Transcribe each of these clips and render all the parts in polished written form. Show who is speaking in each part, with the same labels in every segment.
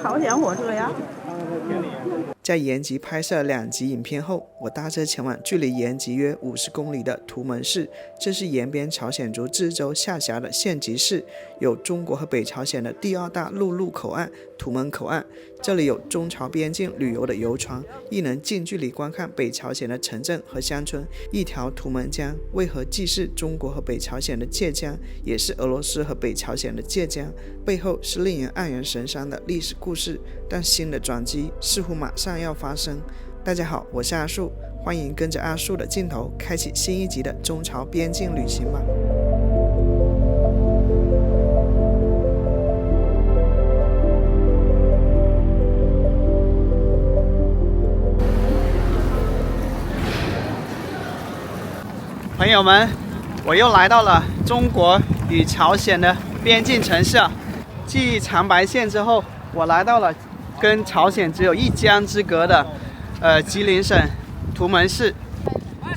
Speaker 1: 朝鲜火车呀。
Speaker 2: 在延吉拍摄2集影片后，我搭车前往距离延吉约50公里的图门市，这是延边朝鲜族自治州下辖的县级市，有中国和北朝鲜的第2大陆路口岸图门口岸。这里有中朝边境旅游的游船，亦能近距离观看北朝鲜的城镇和乡村。一条图门江为何既是中国和北朝鲜的界江，也是俄罗斯和北朝鲜的界江？背后是令人黯然神伤的历史故事，但新的转机似乎马上要发生。大家好，我是阿树，欢迎跟着阿树的镜头开启新一集的中朝边境旅行吧。朋友们，我又来到了中国与朝鲜的边境城市啊！继长白县之后，我来到了跟朝鲜只有一江之隔的吉林省图门市。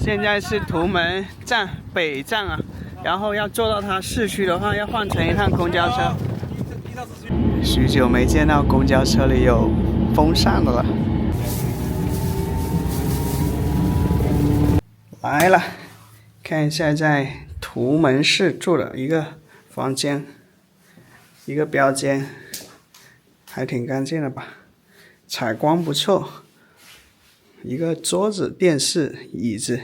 Speaker 2: 现在是图门站北站啊，然后要坐到它市区的话，要换乘一趟公交车。许久没见到公交车里有风扇的了。来了。看一下在图门市住的一个房间，一个标间，还挺干净的吧，采光不错，一个桌子、电视、椅子、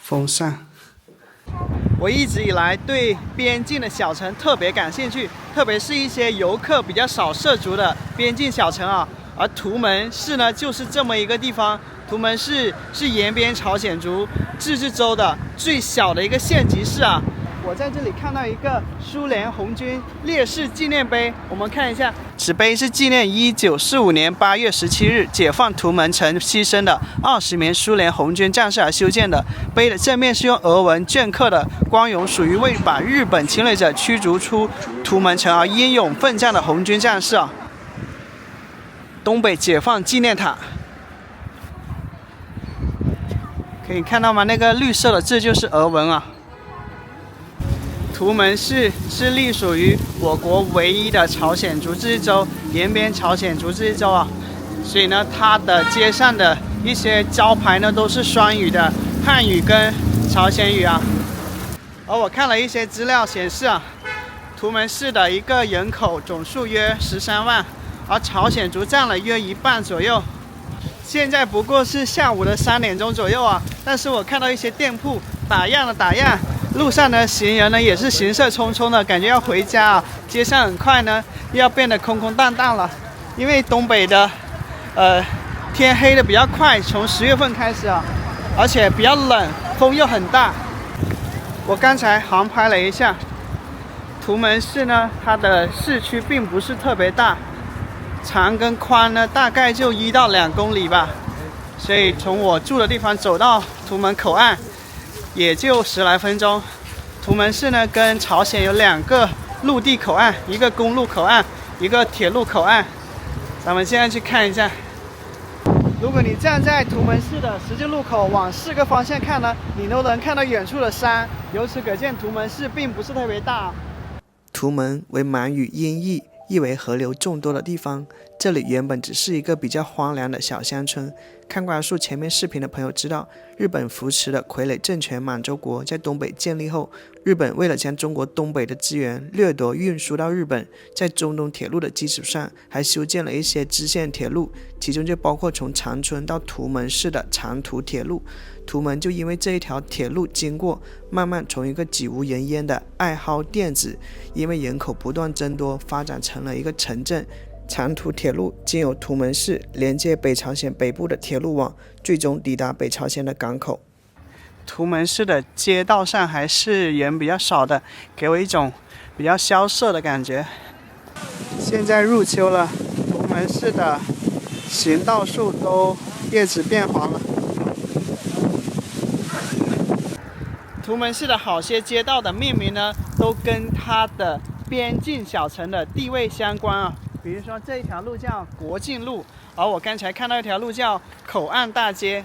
Speaker 2: 风扇。我一直以来对边境的小城特别感兴趣，特别是一些游客比较少涉足的边境小城啊，而图门市呢就是这么一个地方。图门市是延边朝鲜族自治州的最小的一个县级市啊。我在这里看到一个苏联红军烈士纪念碑，我们看一下，此碑是纪念1945年8月17日解放图门城牺牲的20名苏联红军战士而修建的。碑的正面是用俄文镌刻的光荣属于为把日本侵略者驱逐出图门城而英勇奋战的红军战士啊。东北解放纪念塔。可以看到吗？那个绿色的字就是俄文啊。图门市是隶属于我国唯一的朝鲜族自治州——延边朝鲜族自治州啊，所以呢，它的街上的一些招牌呢都是双语的，汉语跟朝鲜语啊。而我看了一些资料显示啊，图门市的一个人口总数约13万，而朝鲜族占了约一半左右。现在不过是下午的3点钟左右啊，但是我看到一些店铺打烊了，路上的行人呢也是行色匆匆的，感觉要回家啊。街上很快呢又要变得空空荡荡了，因为东北的天黑的比较快，从10月份开始啊，而且比较冷，风又很大。我刚才航拍了一下，图门市呢，它的市区并不是特别大。长跟宽呢，大概就1到2公里吧，所以从我住的地方走到图门口岸，也就10来分钟。图门市呢，跟朝鲜有2个陆地口岸，一个公路口岸，一个铁路口岸。咱们现在去看一下。如果你站在图门市的十字路口往4个方向看呢，你都能看到远处的山，由此可见图门市并不是特别大。图门为满语音译，意为河流众多的地方，这里原本只是一个比较荒凉的小乡村。看过阿树前面视频的朋友知道，日本扶持的傀儡政权满洲国在东北建立后，日本为了将中国东北的资源掠夺运输到日本，在中东铁路的基础上还修建了一些支线铁路，其中就包括从长春到图门市的长途铁路。图门就因为这一条铁路经过，慢慢从一个几无人烟的爱好电子，因为人口不断增多，发展成了一个城镇。长途铁路经由图门市连接北朝鲜北部的铁路网，最终抵达北朝鲜的港口。图门市的街道上还是人比较少的，给我一种比较萧瑟的感觉。现在入秋了，图门市的行道树都叶子变黄了。图门市的好些街道的命名呢，都跟它的边境小城的地位相关啊。比如说这一条路叫国境路，而我刚才看到一条路叫口岸大街。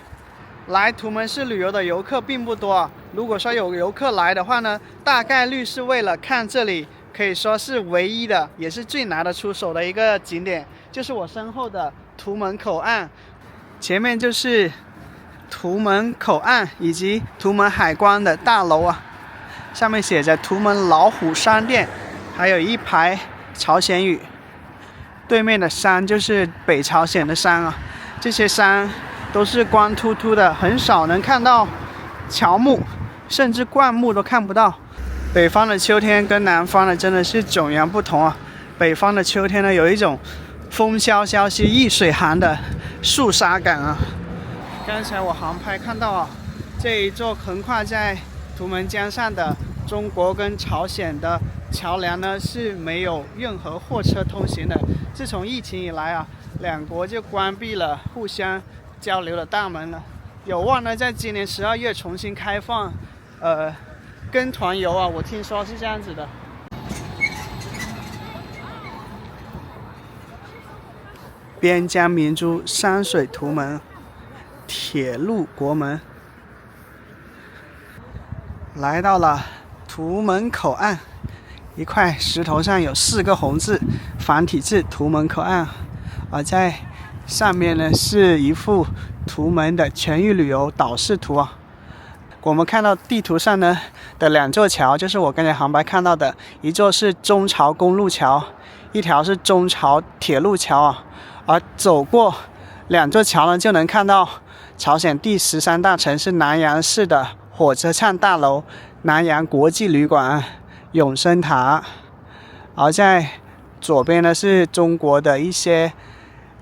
Speaker 2: 来图门市旅游的游客并不多啊，如果说有游客来的话呢，大概率是为了看这里可以说是唯一的，也是最拿得出手的一个景点，就是我身后的图门口岸。前面就是图门口岸以及图门海关的大楼啊，上面写着图门老虎商店，还有一排朝鲜语。对面的山就是北朝鲜的山啊，这些山都是光秃秃的，很少能看到乔木，甚至灌木都看不到。北方的秋天跟南方的真的是迥然不同啊！北方的秋天呢，有一种风萧萧兮易水寒的肃杀感啊。刚才我航拍看到啊，这一座横跨在图门江上的中国跟朝鲜的桥梁呢，是没有任何货车通行的。自从疫情以来啊，两国就关闭了互相交流的大门了，有望呢在今年12月重新开放。跟团游啊，我听说是这样子的。边疆明珠山水图门，铁路国门，来到了图门口岸。一块石头上有4个红字，繁体字图门口岸，而在上面呢是一幅图门的全域旅游导视图啊。我们看到地图上呢的2座桥，就是我刚才航拍看到的，一座是中朝公路桥，一条是中朝铁路桥啊。而走过2座桥呢，就能看到朝鲜第13大城市南阳市的火车站大楼、南阳国际旅馆、永生塔。而在左边呢是中国的一些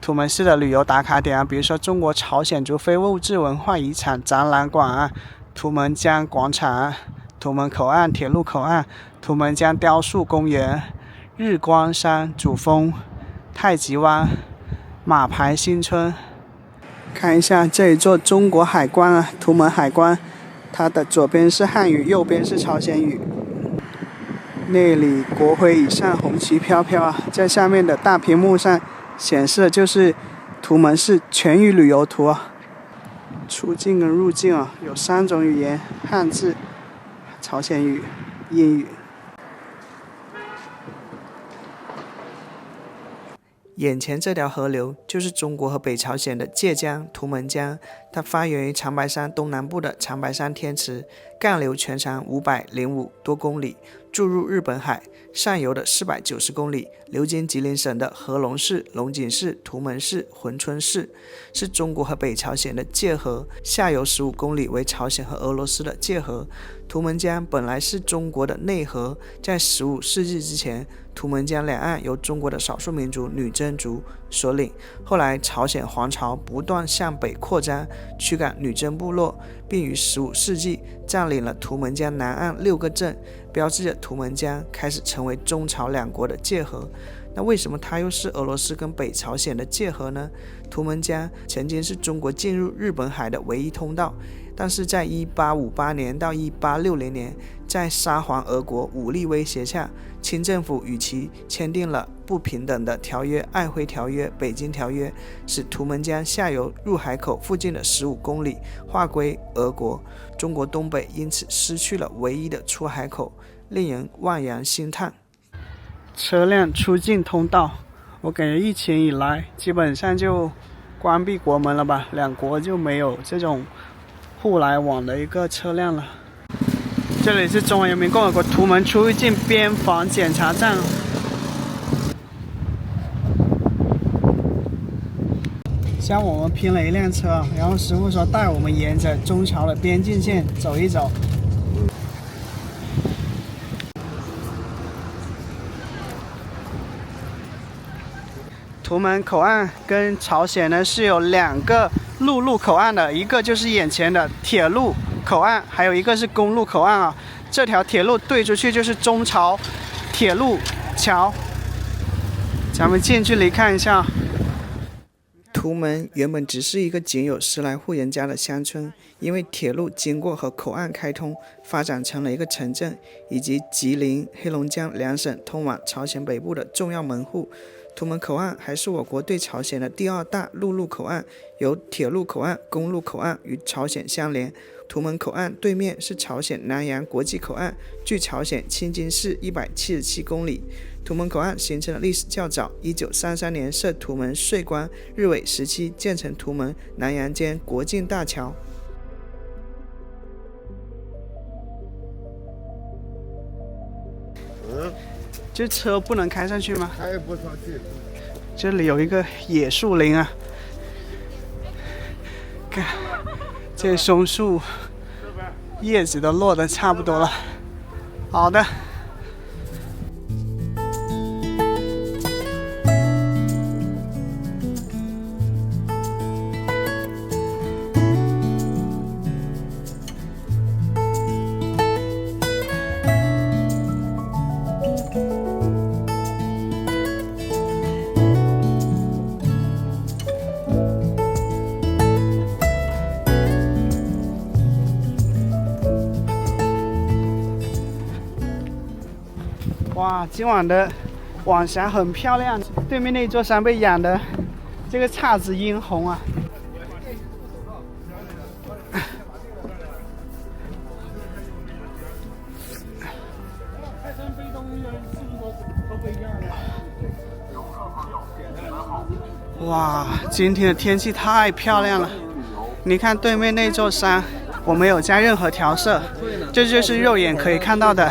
Speaker 2: 图门市的旅游打卡点啊，比如说中国朝鲜族非物质文化遗产展览馆啊、图门江广场、图门口岸铁路口岸、图门江雕塑公园、日光山主峰、太极湾、马牌新村。看一下这一座中国海关啊，图门海关，它的左边是汉语，右边是朝鲜语。那里国徽以上，红旗飘飘啊，在下面的大屏幕上显示的就是图门市全域旅游图啊。出境跟入境啊，有3种语言：汉字、朝鲜语、英语。眼前这条河流就是中国和北朝鲜的界江图门江，它发源于长白山东南部的长白山天池，干流全长505多公里，注入日本海，上游的490公里流经吉林省的合龙市、龙井市、图门市、珲春市，是中国和北朝鲜的界河，下游15公里为朝鲜和俄罗斯的界河。图门江本来是中国的内河，在15世纪之前，图门江两岸由中国的少数民族女真族所领，后来朝鲜皇朝不断向北扩张，驱赶女真部落，并于15世纪占领了图门江南岸6个镇，标志着图门江开始成为中朝两国的界河。那为什么它又是俄罗斯跟北朝鲜的界河呢？图门江曾经是中国进入日本海的唯一通道，但是在1858年到1860年，在沙皇俄国武力威胁下，清政府与其签订了不平等的条约——瑷珲条约、北京条约，使图门江下游入海口附近的15公里划归俄国，中国东北因此失去了唯一的出海口，令人望洋兴叹。车辆出境通道，我感觉疫情以来基本上就关闭国门了吧，两国就没有这种互来往的一个车辆了。这里是中华人民共和国图门出入境边防检查站。像我们拼了一辆车，然后师傅说带我们沿着中朝的边境线走一走。图门口岸跟朝鲜呢是有2个陆路口岸的，一个就是眼前的铁路口岸，还有一个是公路口岸啊。这条铁路对出去就是中朝铁路桥，咱们近距离看一下。图门原本只是一个仅有10来户人家的乡村，因为铁路经过和口岸开通，发展成了一个城镇，以及吉林、黑龙江2省通往朝鲜北部的重要门户。图们口岸还是我国对朝鲜的第2大陆路口岸，由铁路口岸、公路口岸与朝鲜相连。图们口岸对面是朝鲜南阳国际口岸，距朝鲜青津市177公里。图们口岸形成的历史较早，1933年设图们税关，日伪时期建成图们南阳间国境大桥。这车不能开上去吗？
Speaker 1: 开不上去。
Speaker 2: 这里有一个野树林啊，看这松树叶子都落得差不多了。好的。哇，今晚的晚霞很漂亮，对面那座山被染的这个姹紫嫣红啊！哇，今天的天气太漂亮了！你看对面那座山，我没有加任何调色，这就是肉眼可以看到的。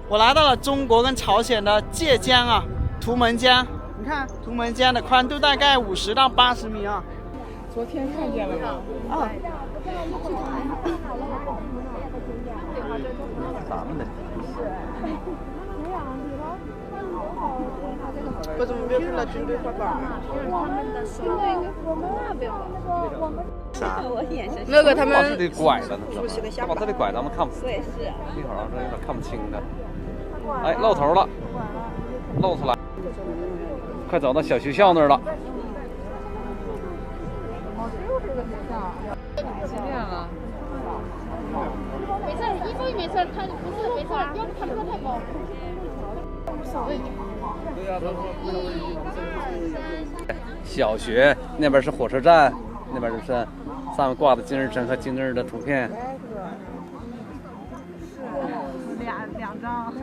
Speaker 2: 我来到了中国跟朝鲜的界江啊，图们江。你看图们江的宽度大概50到80米啊。
Speaker 3: 昨天看见了吗？
Speaker 2: 哦。
Speaker 1: 咱们的。
Speaker 3: 我怎么没有看到军队画板？那个他们
Speaker 1: 把这里拐了呢，他把这里拐，咱们看不。对，是。一会儿这有点看不清的。哎，露头了，露出来，快走到小学校那儿了。
Speaker 3: 几点了？
Speaker 4: 没事，衣服也没事，他不是没事，不要他不要太高。无所谓。
Speaker 1: 小学那边是火车站，那边就是上面挂的金日成和金正日的图片。
Speaker 3: 两张。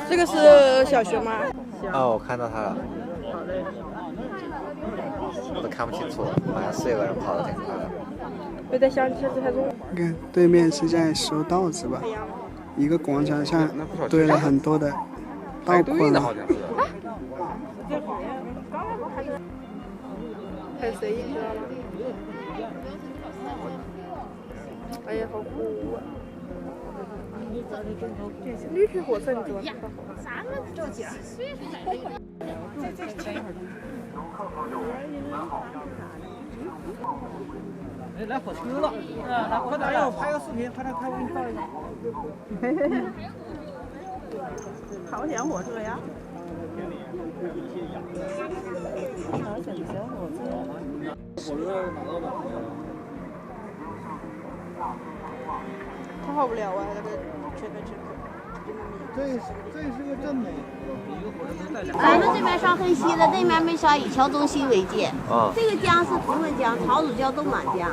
Speaker 3: 这个是小学吗？
Speaker 5: 哦，我看到他了。我都看不清楚，好像是有个人跑得挺快的。
Speaker 3: 我在想，这太重。
Speaker 2: 你看对面是在收稻子吧？一个广场上堆了很多的稻捆啊。
Speaker 3: 还有谁知道吗？哎呀，好酷啊！绿皮火车，你知道吗？
Speaker 4: 啥呢？着急了。
Speaker 2: 哎，来火车了！来，快点，让我拍个视频，快点，我给你照一下。
Speaker 3: 朝鲜火车呀！他好无聊啊，那个缺课。
Speaker 2: 这是个镇美。
Speaker 6: 咱们这边上黑溪的，那边没啥，以桥中溪为界。
Speaker 5: 啊。
Speaker 6: 这个江是图们江，朝主叫洞满江。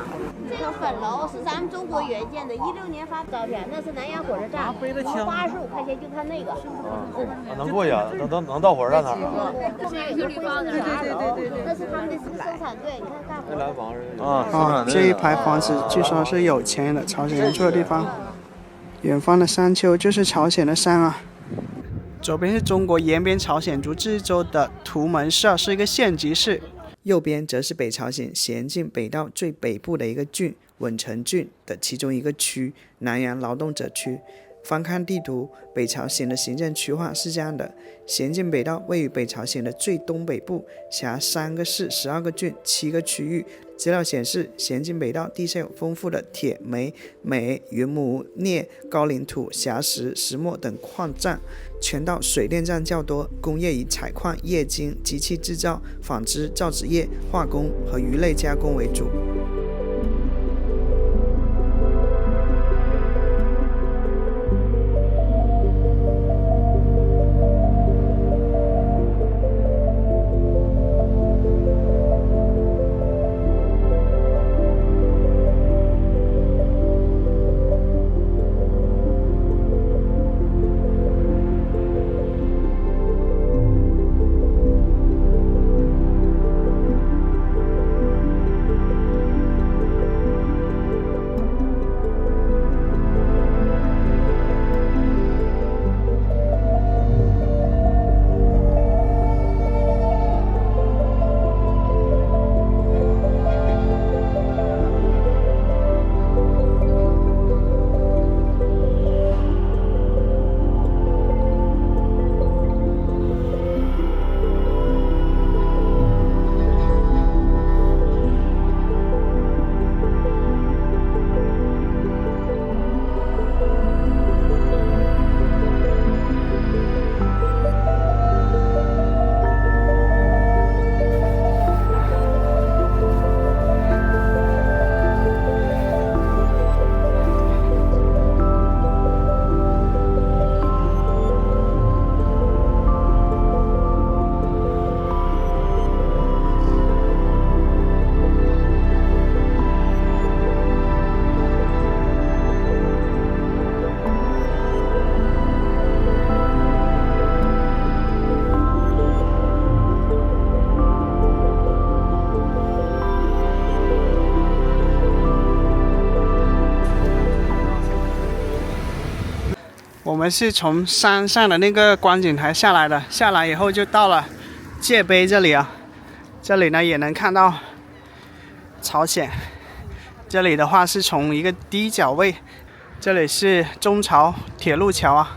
Speaker 6: 这个粉楼是咱们中国援建的，16年发的照片，那是南阳火车站，85块钱就看那个。
Speaker 5: 能过去啊？能到火车站那儿啊？
Speaker 6: 对，那是他们的生产队，你看干活。
Speaker 5: 来房人啊，
Speaker 2: 这一排房子据说是有钱人的朝鲜人住的地方。远方的山丘就是朝鲜的山啊。左边是中国延边朝鲜族自治州的图们社，是一个县级市。右边则是北朝鲜咸镜北道最北部的一个郡，稳城郡的其中一个区，南阳劳动者区。翻看地图，北朝鲜的行政区划是这样的：咸镜北道位于北朝鲜的最东北部，辖3个市、12个郡、7个区域。资料显示，咸镜北道地下有丰富的铁、镁、云母、镍、高岭土、霞石、石墨等矿藏，全道水电站较多，工业以采矿、冶金、机器制造、纺织、造纸业、化工和鱼类加工为主。我们是从山上的那个观景台下来的，下来以后就到了界碑这里啊。这里呢也能看到朝鲜。这里的话是从一个低角位，这里是中朝铁路桥啊。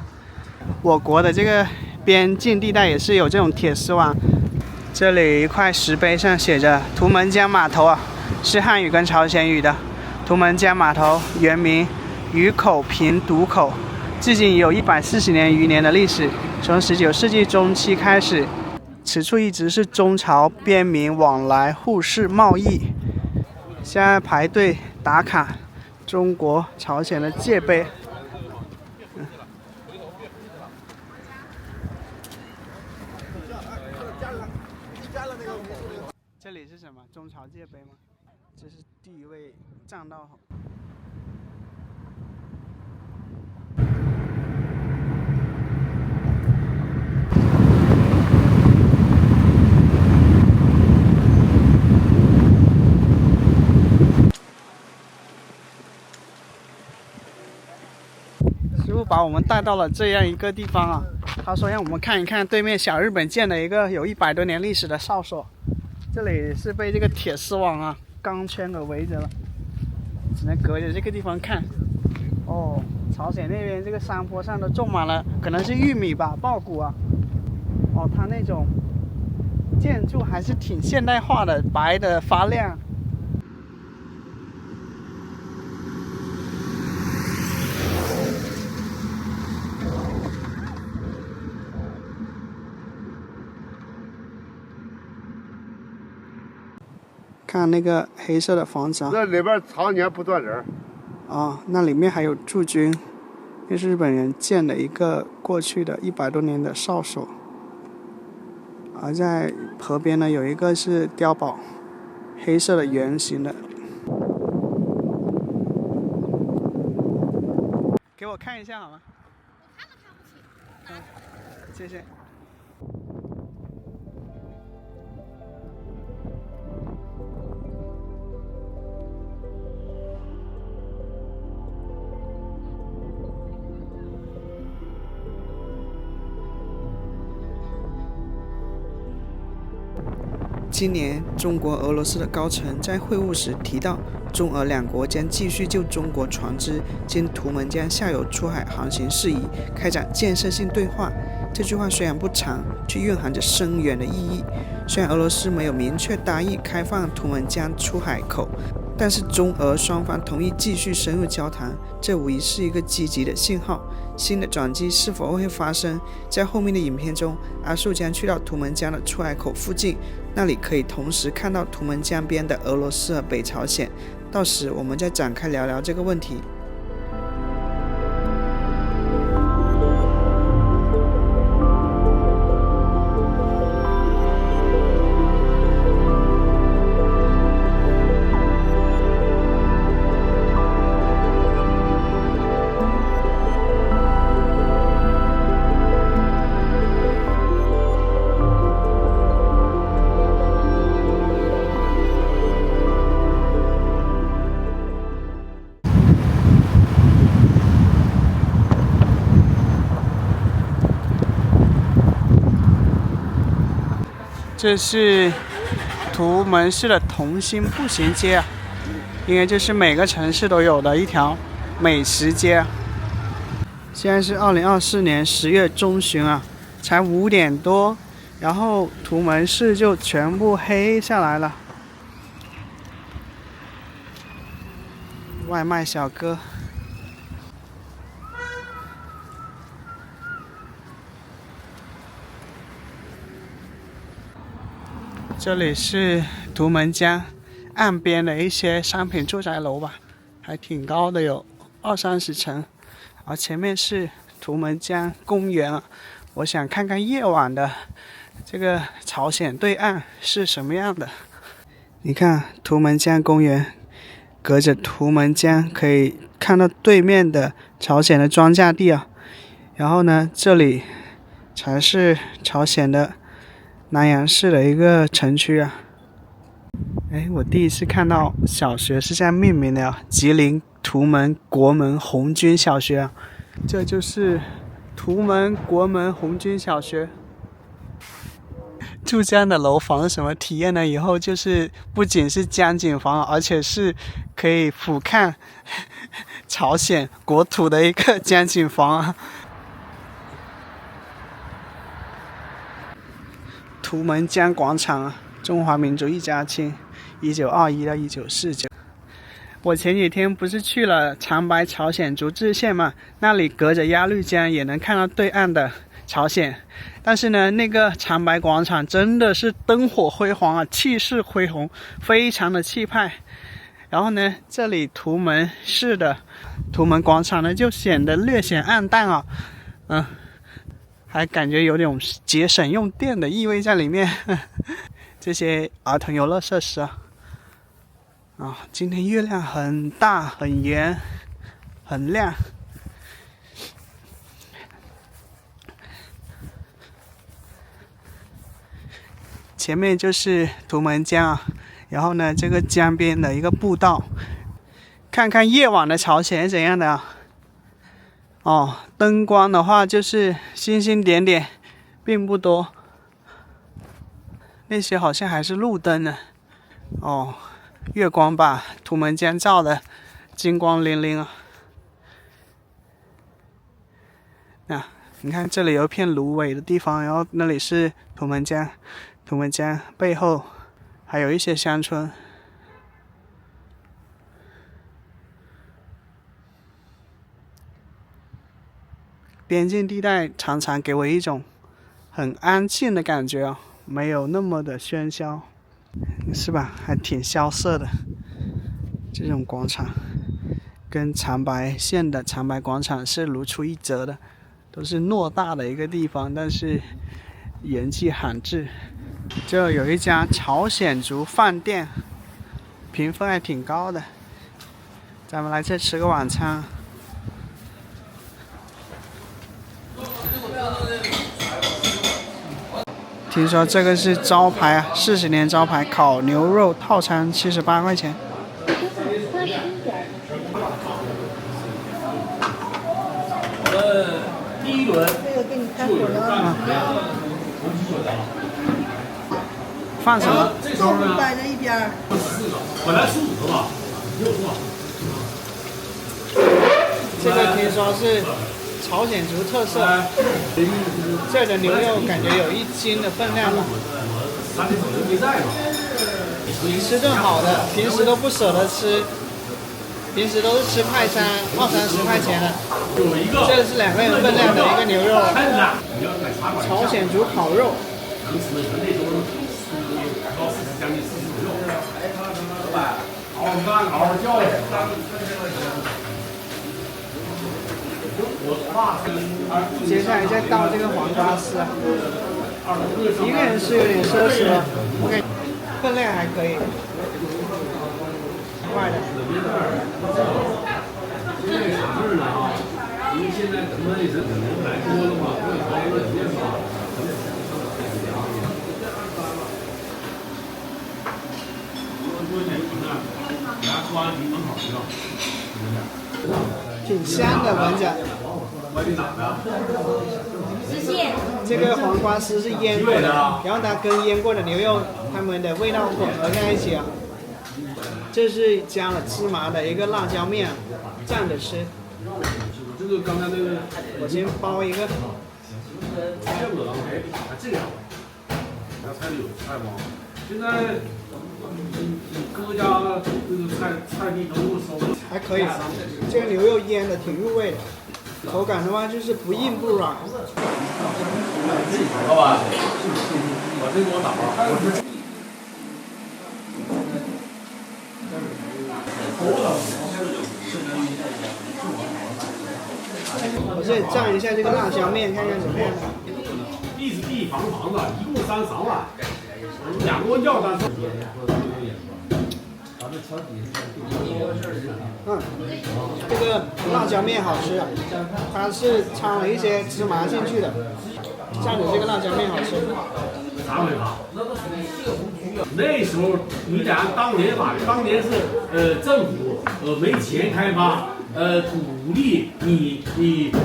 Speaker 2: 我国的这个边境地带也是有这种铁丝网。这里一块石碑上写着图们江码头啊，是汉语跟朝鲜语的。图们江码头原名鱼口平渡口。至今有140年余年的历史，从19世纪中期开始，此处一直是中朝边民往来互市贸易。现在排队打卡中国朝鲜的界碑。这里是什么？中朝界碑吗？这是第一位站到。师傅把我们带到了这样一个地方啊，他说让我们看一看对面小日本建的一个有100多年历史的哨所。这里是被这个铁丝网啊钢圈给围着了，只能隔着这个地方看。哦，朝鲜那边这个山坡上都种满了，可能是玉米吧，稻谷啊。哦，它那种建筑还是挺现代化的，白的发亮。看那个黑色的房子啊，
Speaker 7: 那里边常年不断人。
Speaker 2: 啊，那里面还有驻军，那是日本人建的一个过去的100多年的哨所。而在河边呢，有一个是碉堡，黑色的圆形的。给我看一下好吗？
Speaker 4: 我看都看不清。
Speaker 2: 谢谢。今年，中国、俄罗斯的高层在会晤时提到，中俄两国将继续就中国船只经图们江下游出海航行事宜开展建设性对话。这句话虽然不长，却蕴含着深远的意义。虽然俄罗斯没有明确答应开放图们江出海口，但是中俄双方同意继续深入交谈，这无疑是一个积极的信号。新的转机是否会发生？在后面的影片中，阿树将去到图们江的出海口附近，那里可以同时看到图们江边的俄罗斯和北朝鲜。到时我们再展开聊聊这个问题。这是图们市的同心步行街啊，应该就是每个城市都有的一条美食街。现在是2024年10月中旬啊，才5点多，然后图们市就全部黑下来了。外卖小哥。这里是图们江岸边的一些商品住宅楼吧，还挺高的，有20-30层。然后前面是图们江公园啊，我想看看夜晚的这个朝鲜对岸是什么样的。你看图们江公园，隔着图们江可以看到对面的朝鲜的庄稼地啊。然后呢，这里才是朝鲜的南阳市的一个城区啊。我第一次看到小学是这样命名的啊，吉林图们国门红军小学啊。这就是图们国门红军小学。住这样的楼房是什么体验呢？以后就是不仅是江景房，而且是可以俯瞰朝鲜国土的一个江景房啊。图们江广场啊，中华民族一家亲，1921到1949。我前几天不是去了长白朝鲜竹治县嘛，那里隔着鸭绿江也能看到对岸的朝鲜。但是呢，那个长白广场真的是灯火辉煌啊，气势恢宏，非常的气派。然后呢，这里图们市的图们广场呢，就显得略显暗淡啊，还感觉有点节省用电的意味在里面。这些儿童游乐设施啊，今天月亮很大很圆很亮。前面就是图们江啊，然后呢，这个江边的一个步道，看看夜晚的朝鲜是怎样的啊。灯光的话就是星星点点，并不多。那些好像还是路灯呢。月光把图们江照的金光粼粼啊。你看这里有一片芦苇的地方，然后那里是图们江，图们江背后还有一些乡村。边境地带常常给我一种很安静的感觉啊，没有那么的喧嚣，是吧？还挺萧瑟的。这种广场跟长白县的长白广场是如出一辙的，都是偌大的一个地方，但是人迹罕至。这有一家朝鲜族饭店，评分还挺高的，咱们来这吃个晚餐。听说这个是招牌啊，40年招牌烤牛肉套餐78块钱。
Speaker 8: 第一轮
Speaker 3: 这个给你开火了。
Speaker 2: 放什么？
Speaker 3: 豆腐摆在一边儿。
Speaker 8: 本来15个吧，6个。
Speaker 2: 这个听说是朝鲜族特色，这的牛肉感觉有1斤的分量吧。吃顿好的，平时都不舍得吃，平时都是吃快餐，20-30块钱的。这是2个人分量的一个牛肉，朝鲜族烤肉。接下来再倒这个黄瓜丝，一个人吃有点奢侈了，我感觉分量还可以，快的。因为现在他们也是可能来多了嘛，来的比较少。挺香的，闻着。这个黄瓜丝是腌过的，然后它跟腌过的牛肉，它们的味道混合在一起啊。这是加了芝麻的一个辣椒面，蘸着吃。这个刚才那个，我先包一个。这个，家菜里有菜吗？现在。各家这个菜地都收了，还可以。这个牛肉腌的挺入味的，口感的话就是不硬不软。老板，把这给我打包。我这里蘸一下这个辣椒面，看看怎么样。一房子，一共33万，2个要单。这个辣椒面好吃，它是掺了一些芝麻进去的，蘸着这个辣椒面好吃。那时候你讲当年吧，当年是政府没钱开发，鼓励你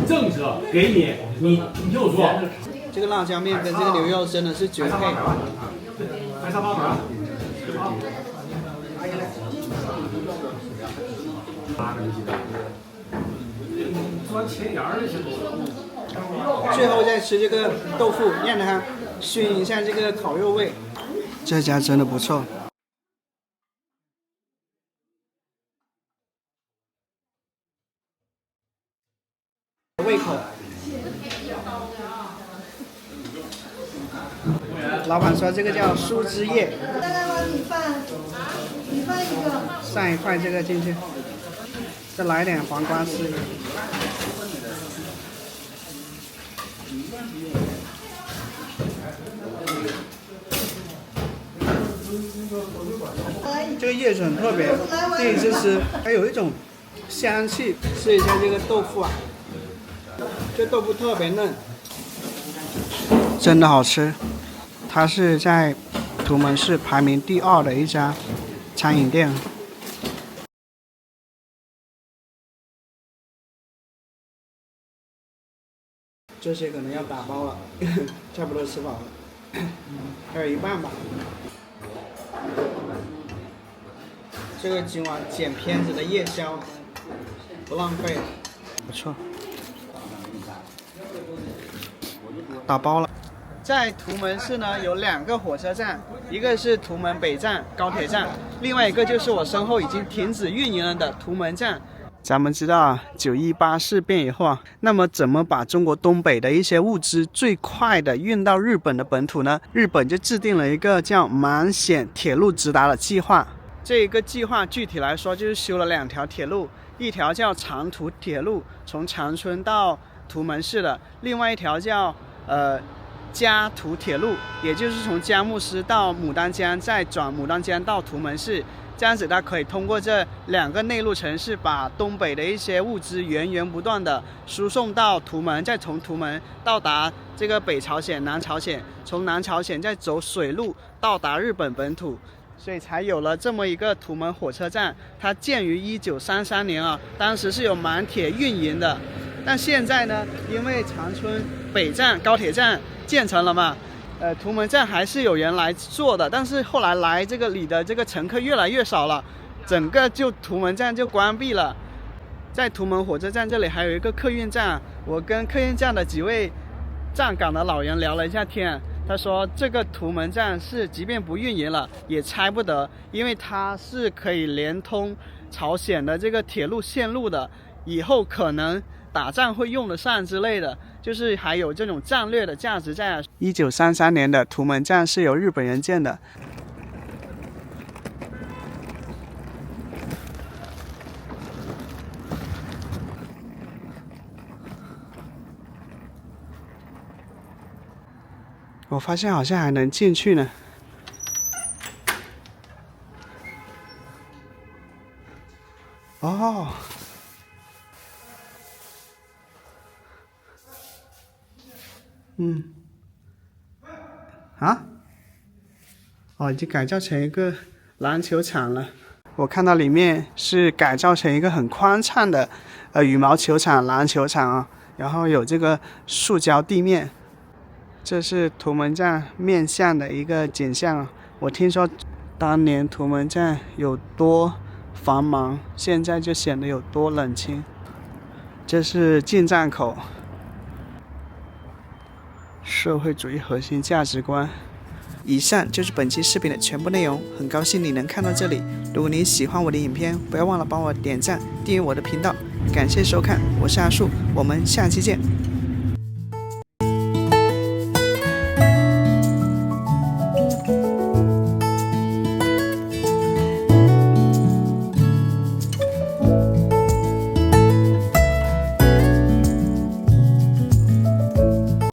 Speaker 2: 政策给你就说。这个辣椒面跟这个牛肉真的是绝配。来上包子。最后再吃这个豆腐，让它熏一下这个烤肉味。这家真的不错。胃口。老板说这个叫酥汁叶。再来碗米饭一个。上一块这个进去，再来点黄瓜丝。这个叶子很特别，第一次吃，还有一种香气。试一下这个豆腐啊，这豆腐特别嫩，真的好吃。它是在图门市排名第2的一家餐饮店。这些可能要打包了，差不多吃饱了，还有一半吧。这个今晚剪片子的夜宵，不浪费，不错。打包了。在图门市呢有2个火车站，一个是图门北站高铁站，另外一个就是我身后已经停止运营了的图门站。咱们知道啊，9·18事变以后啊，那么怎么把中国东北的一些物资最快的运到日本的本土呢？日本就制定了一个叫满显铁路直达的计划。这一个计划具体来说就是修了2条铁路，一条叫长途铁路，从长春到图门市的；另外一条叫嘉途铁路，也就是从佳木斯到牡丹江，再转牡丹江到图门市。这样子它可以通过这2个内陆城市，把东北的一些物资源源不断的输送到图门，再从图门到达这个北朝鲜、南朝鲜，从南朝鲜再走水路到达日本本土，所以才有了这么一个图门火车站。它建于1933年啊，当时是有满铁运营的，但现在呢，因为长春北站高铁站建成了嘛，图门站还是有人来坐的，但是后来来这个里的这个乘客越来越少了，整个就图门站就关闭了。在图门火车站这里还有一个客运站，我跟客运站的几位站岗的老人聊了一下天，他说这个图门站是即便不运营了也拆不得，因为它是可以连通朝鲜的这个铁路线路的，以后可能打仗会用得上之类的，就是还有这种战略的价值在。1933年的图门站是由日本人建的。我发现好像还能进去呢。哦。已经改造成一个篮球场了。我看到里面是改造成一个很宽敞的羽毛球场、篮球场啊，然后有这个塑胶地面。这是图门站面向的一个景象啊。我听说当年图门站有多繁忙，现在就显得有多冷清。这是进站口。社会主义核心价值观。以上就是本期视频的全部内容，很高兴你能看到这里。如果你喜欢我的影片，不要忘了帮我点赞、订阅我的频道。感谢收看，我是阿树，我们下期见。